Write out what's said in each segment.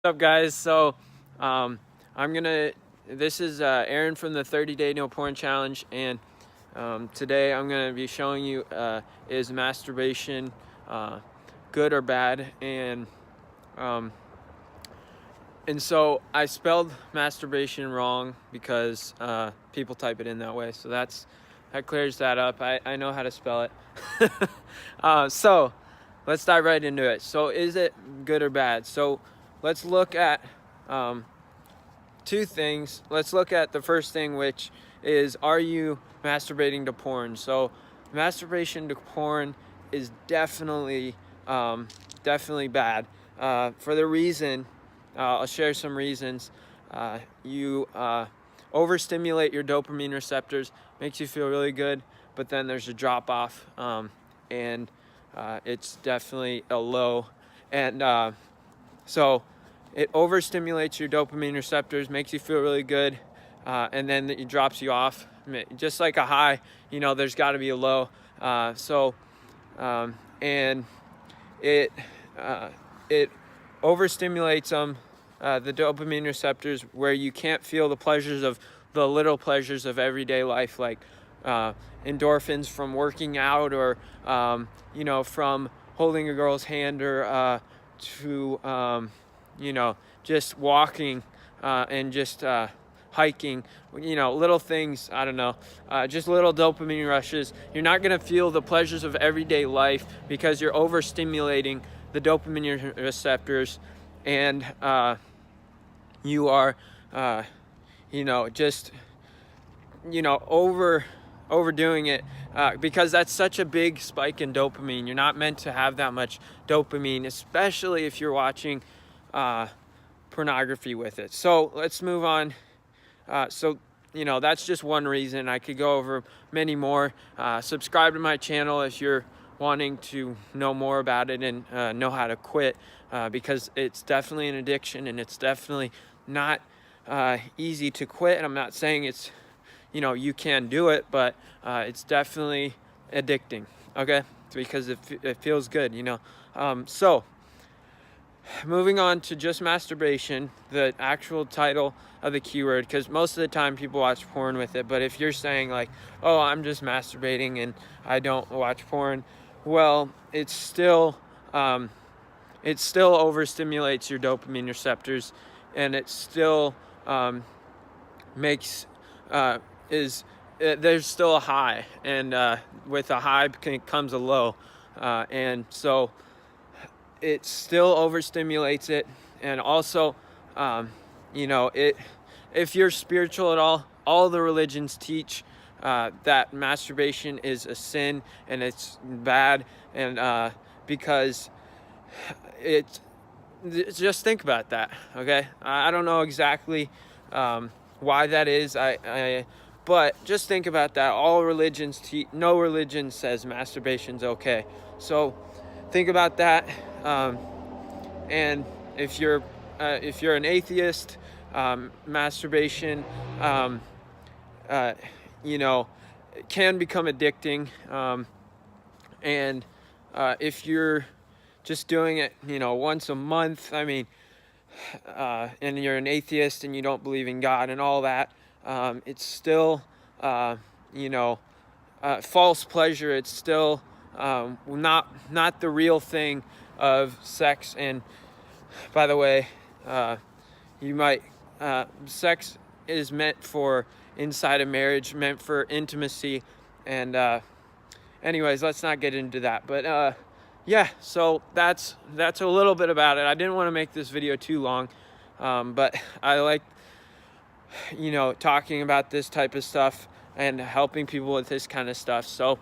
Up, guys? So this is Aaron from the 30-day no porn challenge, and today I'm gonna be showing you is masturbation good or bad. And so I spelled masturbation wrong because people type it in that way, so that clears that up. I know how to spell it. So let's dive right into it. So is it good or bad? So let's look at two things. Let's look at the first thing, which is, are you masturbating to porn? So masturbation to porn is definitely bad, for the reason, I'll share some reasons. You overstimulate your dopamine receptors, makes you feel really good, but then there's a drop off, and it's definitely a low. And so it overstimulates your dopamine receptors, makes you feel really good, and then it drops you off. Just like a high, there's got to be a low. And it overstimulates them, the dopamine receptors, where you can't feel the pleasures of the little pleasures of everyday life, like endorphins from working out, or from holding a girl's hand, or to just walking, and just hiking, little things. I don't know, just little dopamine rushes. You're not going to feel the pleasures of everyday life because you're overstimulating the dopamine receptors, and you are overdoing it, because that's such a big spike in dopamine. You're not meant to have that much dopamine, especially if you're watching pornography with it. So let's move on. That's just one reason. I could go over many more. Subscribe to my channel if you're wanting to know more about it and know how to quit, because it's definitely an addiction, and it's definitely not easy to quit. And I'm not saying it's, you can do it, but it's definitely addicting, okay? It's because it feels good, So moving on to just masturbation, the actual title of the keyword, because most of the time people watch porn with it. But if you're saying like, oh, I'm just masturbating and I don't watch porn, well, it still overstimulates your dopamine receptors, and it still there's still a high, and with a high comes a low, and so it still overstimulates it. And also, if you're spiritual at all the religions teach that masturbation is a sin and it's bad, and because just think about that, okay? I don't know exactly why that is, but just think about that. All religions no religion says masturbation's okay. So think about that. And if you're an atheist, masturbation can become addicting, and if you're just doing it once a month, and you're an atheist and you don't believe in God and all that, it's still false pleasure. It's still not the real thing of sex. And by the way, sex is meant for inside a marriage, meant for intimacy. And anyways, let's not get into that. But yeah, so that's a little bit about it. I didn't want to make this video too long, but I like talking about this type of stuff and helping people with this kind of stuff. So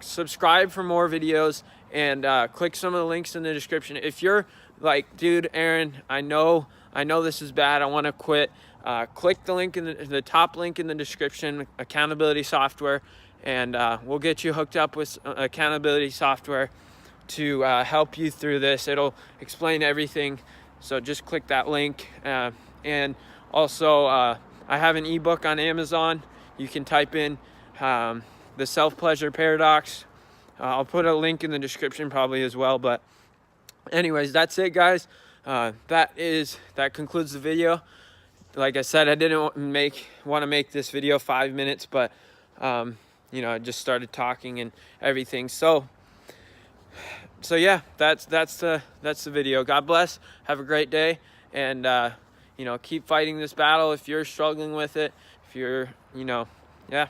subscribe for more videos, and click some of the links in the description. If you're like, dude, Aaron, I know this is bad, I want to quit, click the link in the top link in the description, accountability software, and we'll get you hooked up with accountability software to help you through this. It'll explain everything. So just click that link. And also, I have an ebook on Amazon. You can type in the self-pleasure paradox. I'll put a link in the description probably as well. But anyways, that's it, guys. that concludes the video. Like I said, I didn't want to make this video 5 minutes, but you know, I just started talking and everything. So yeah, that's the video. God bless. Have a great day, and you know, keep fighting this battle if you're struggling with it. If you're, you know, yeah.